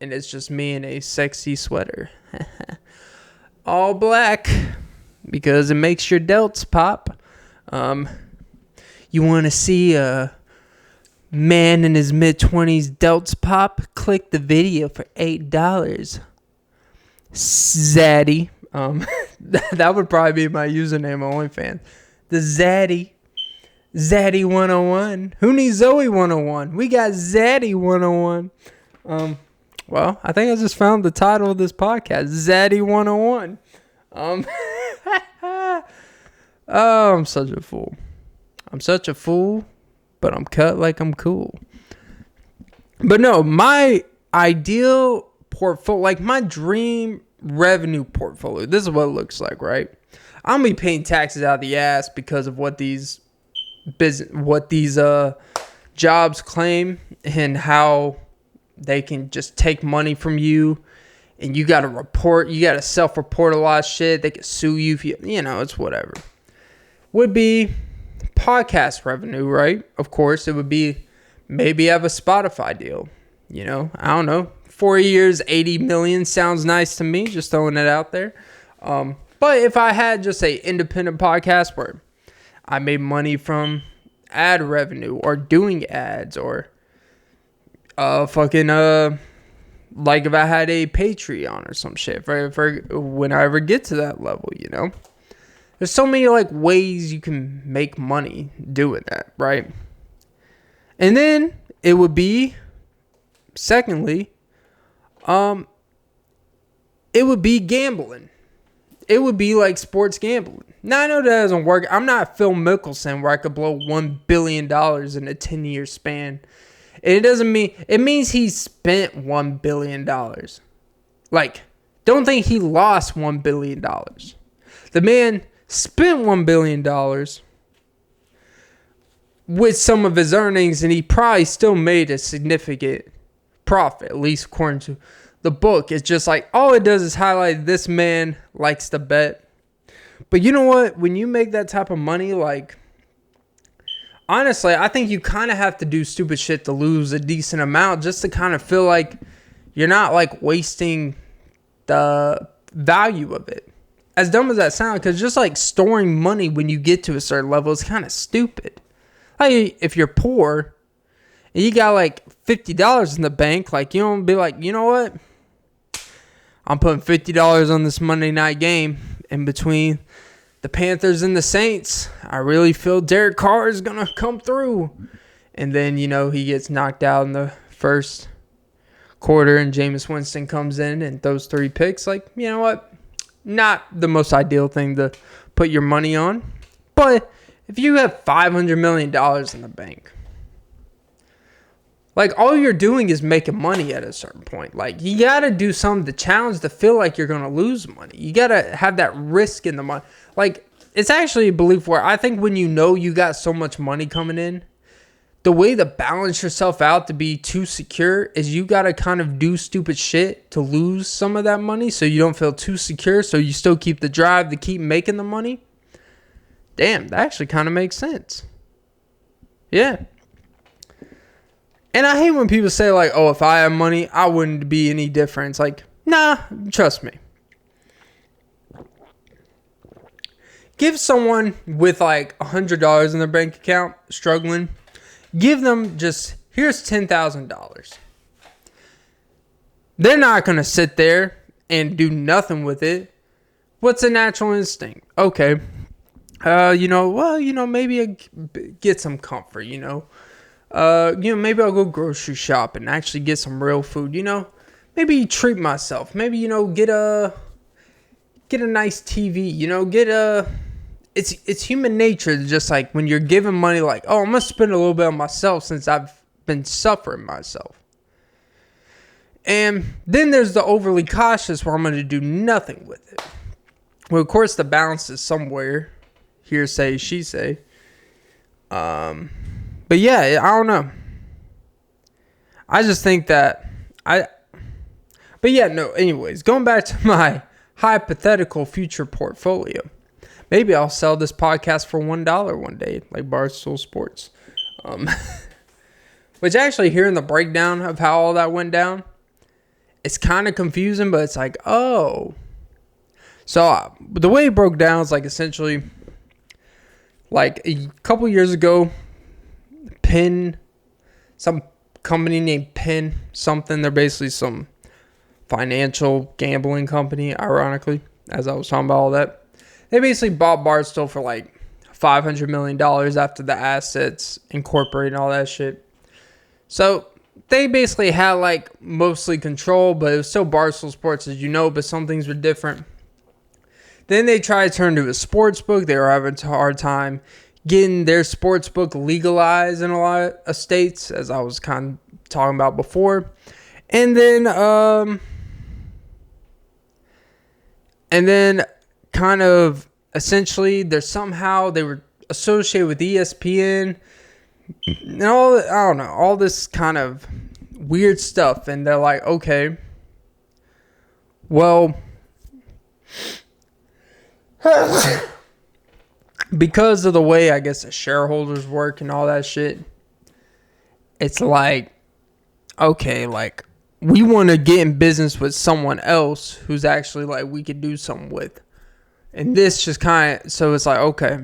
And it's just me in a sexy sweater. All black. Because it makes your delts pop. You want to see a man in his mid-20s delts pop? Click the video for $8. Zaddy. That would probably be my username on OnlyFans. The Zaddy. Zaddy 101. Who needs Zoe 101? We got Zaddy 101. Well, I think I just found the title of this podcast. Zaddy 101. Oh, I'm such a fool. I'm such a fool, but I'm cut like I'm cool. But no, my ideal portfolio, like my dream revenue portfolio, this is what it looks like, right? I'm gonna be paying taxes out of the ass because of what these jobs claim and how they can just take money from you, and you got to self-report a lot of shit. They can sue you if it's whatever. Would be podcast revenue, right? Of course, it would be maybe have a Spotify deal. I don't know. 4 years, 80 million sounds nice to me. Just throwing it out there. But if I had just a independent podcast where I made money from ad revenue or doing ads or like if I had a Patreon or some shit for when I ever get to that level, There's so many ways you can make money doing that, right? And then it would be, secondly, it would be gambling. It would be like sports gambling. Now I know that doesn't work. I'm not Phil Mickelson where I could blow $1 billion in a 10-year span. It means he spent $1 billion. Don't think he lost $1 billion. The man spent $1 billion with some of his earnings, and he probably still made a significant profit, at least according to the book. It's just all it does is highlight this man likes to bet. But you know what? When you make that type of money, honestly, I think you kind of have to do stupid shit to lose a decent amount just to kind of feel like you're not wasting the value of it. As dumb as that sounds, because just storing money when you get to a certain level is kind of stupid. If you're poor and you got $50 in the bank, you don't be you know what? I'm putting $50 on this Monday night game in between the Panthers and the Saints. I really feel Derek Carr is going to come through. And then, he gets knocked out in the first quarter and Jameis Winston comes in and throws 3 picks. You know what? Not the most ideal thing to put your money on. But if you have $500 million in the bank, all you're doing is making money at a certain point. You got to do something to challenge to feel like you're going to lose money. You got to have that risk in the money. It's actually a belief where I think when you got so much money coming in, the way to balance yourself out to be too secure is you got to kind of do stupid shit to lose some of that money so you don't feel too secure, so you still keep the drive to keep making the money. Damn, that actually kind of makes sense. Yeah. And I hate when people say if I had money, I wouldn't be any different. It's nah, trust me. Give someone with $100 in their bank account struggling, give them here's $10,000. They're not going to sit there and do nothing with it. What's a natural instinct? Okay. Maybe I get some comfort, maybe I'll go grocery shop and actually get some real food, maybe treat myself, maybe, get a nice TV, it's human nature to just when you're giving money, I'm going to spend a little bit on myself since I've been suffering myself. And then there's the overly cautious where I'm going to do nothing with it. Well, of course, the balance is somewhere. Hearsay, she say. But yeah, I don't know. I just think that anyways, going back to my hypothetical future portfolio. Maybe I'll sell this podcast for $1 one day, like Barstool Sports. Which actually hearing the breakdown of how all that went down, it's kind of confusing, but it's like, oh. So the way it broke down is like essentially like a couple years ago, some company named Penn something. They're basically some financial gambling company, ironically, as I was talking about all that. They basically bought Barstool for like $500 million after the assets incorporated and all that shit. So they basically had like mostly control, but it was still Barstool Sports, as you know, but some things were different. Then they tried to turn to a sports book. They were having a hard time getting their sports book legalized in a lot of states, as I was kind of talking about before. And then kind of essentially they were associated with ESPN and all this kind of weird stuff. And they're like, okay, well, because of the way, I guess, the shareholders work and all that shit, it's like, okay, like, we want to get in business with someone else who's actually, like, we could do something with. And this just kind of, so it's like, okay,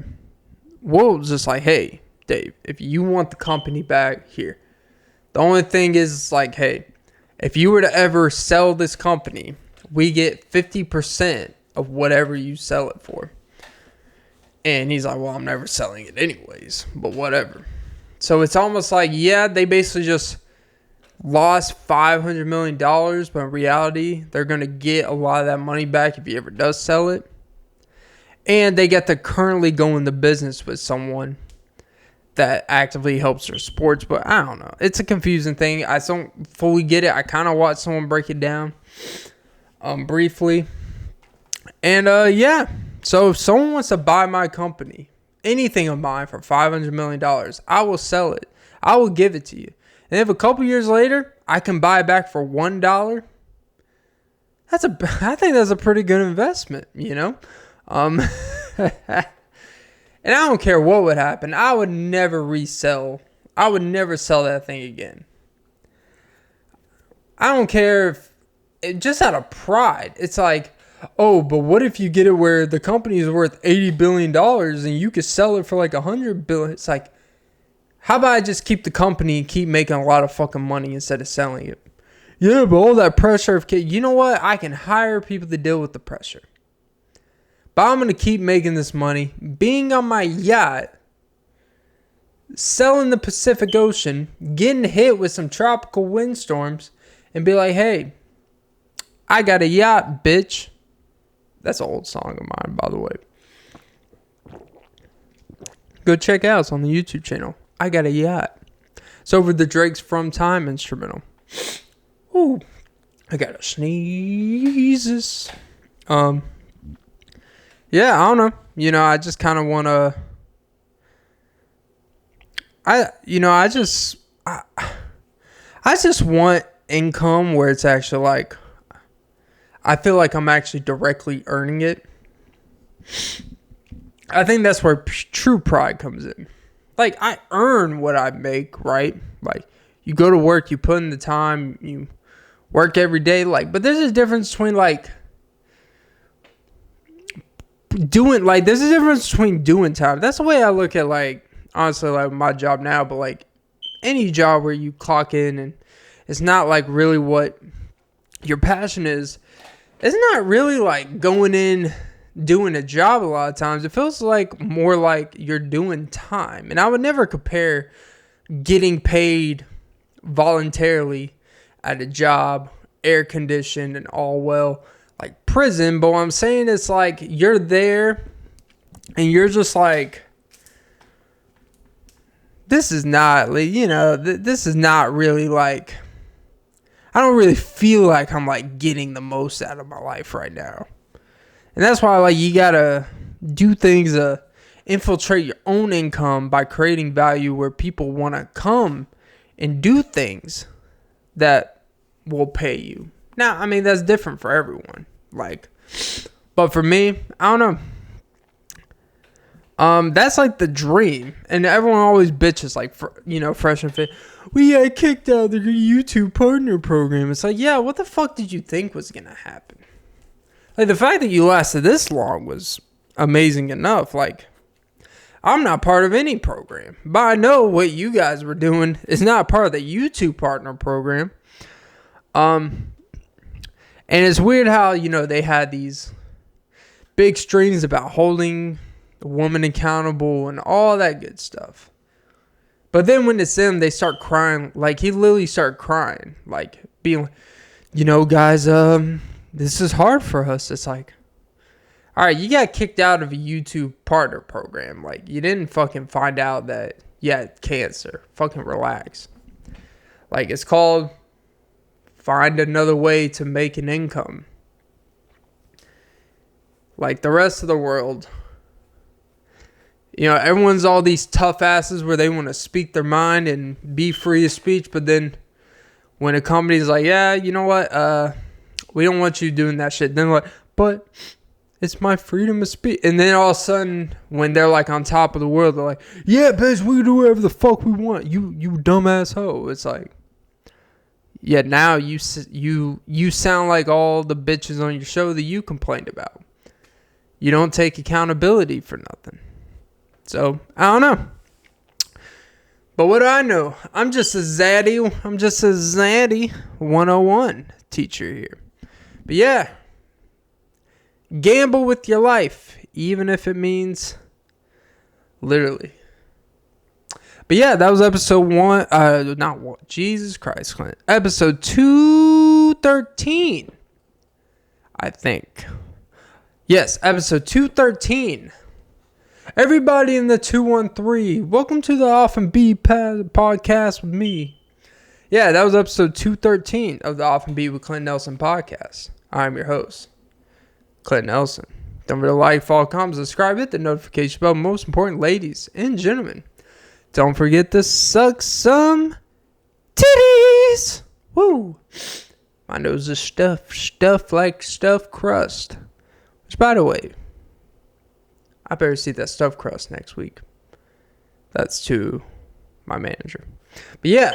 we'll just like, hey, Dave, if you want the company back, here. The only thing is, like, hey, if you were to ever sell this company, we get 50% of whatever you sell it for. And he's like, well, I'm never selling it anyways, but whatever. So it's almost like, yeah, they basically just lost $500 million, but in reality, they're going to get a lot of that money back if he ever does sell it. And they get to currently go into business with someone that actively helps their sports, but I don't know. It's a confusing thing. I don't fully get it. I kind of watched someone break it down briefly. And yeah. So if someone wants to buy my company, anything of mine for $500 million, I will sell it. I will give it to you. And if a couple years later, I can buy it back for $1, I think that's a pretty good investment, you know? And I don't care what would happen. I would never sell that thing again. I don't care if, just out of pride, it's like, oh, but what if you get it where the company is worth $80 billion and you could sell it for like $100 billion? It's like, how about I just keep the company and keep making a lot of fucking money instead of selling it? Yeah, but all that pressure of, you know what? I can hire people to deal with the pressure. But I'm going to keep making this money, being on my yacht, selling the Pacific Ocean, getting hit with some tropical windstorms, and be like, hey, I got a yacht, bitch. That's an old song of mine, by the way. Go check out. It's on the YouTube channel. I got a yacht. It's over the Drake's From Time instrumental. Ooh, I got to sneeze. Yeah, I don't know. You know, I just kind of want to. I just want income where it's actually like, I feel like I'm actually directly earning it. I think that's where true pride comes in. Like, I earn what I make, right? Like, you go to work, you put in the time, you work every day. Like, but there's a difference between like there's a difference between doing time. That's the way I look at, like, honestly, like my job now, but like any job where you clock in and it's not like really what your passion is. It's not really like going in doing a job a lot of times. It feels like more like you're doing time. And I would never compare getting paid voluntarily at a job, air conditioned and all well, like prison. But what I'm saying is like you're there and you're just like, this is not, you know, this is not really like, I don't really feel like I'm like getting the most out of my life right now. And that's why like you gotta do things to infiltrate your own income by creating value where people want to come and do things that will pay you. Now, I mean, that's different for everyone. Like, but for me, I don't know. That's like the dream, and everyone always bitches like, fresh and fit. We got kicked out of the YouTube partner program. It's like, yeah, what the fuck did you think was gonna happen? Like, the fact that you lasted this long was amazing enough. Like, I'm not part of any program, but I know what you guys were doing is not part of the YouTube partner program. And it's weird how, they had these big strings about holding the woman accountable and all that good stuff. But then when it's them, they start crying. Like, he literally started crying. Like, being like, guys, this is hard for us. It's like, all right, you got kicked out of a YouTube partner program. Like, you didn't fucking find out that you had cancer. Fucking relax. Like, it's called find another way to make an income. Like the rest of the world, everyone's all these tough asses where they want to speak their mind and be free of speech. But then when a company's like, yeah, you know what? We don't want you doing that shit. Then like, but it's my freedom of speech. And then all of a sudden, when they're like on top of the world, they're like, yeah, bitch, we can do whatever the fuck we want. You dumbass hoe. It's like, yeah, now you sound like all the bitches on your show that you complained about. You don't take accountability for nothing. So, I don't know. But what do I know? I'm just a Zaddy 101 teacher here. But yeah, gamble with your life, even if it means literally. But yeah, that was episode 1. Not 1. Jesus Christ, Clint. Episode 213. I think. Yes, episode 213. Everybody in the 213, welcome to the Off and Be podcast with me. Yeah, that was episode 213 of the Off and Be with Clint Nelson podcast. I'm your host, Clint Nelson. Don't forget to like, follow, comment, subscribe, hit the notification bell. Most important, ladies and gentlemen, don't forget to suck some titties. Woo! My nose is stuffed like stuffed crust. Which, by the way, I better see that stuffed crust next week. That's to my manager. But yeah,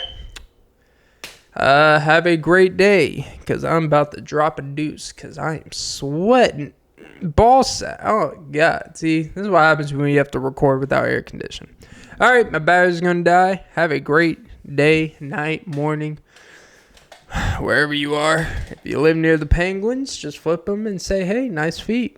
have a great day, because I'm about to drop a deuce, because I am sweating. Ball sack. Oh, God. See, this is what happens when you have to record without air conditioning. All right, my battery's going to die. Have a great day, night, morning, wherever you are. If you live near the Penguins, just flip them and say, hey, nice feet.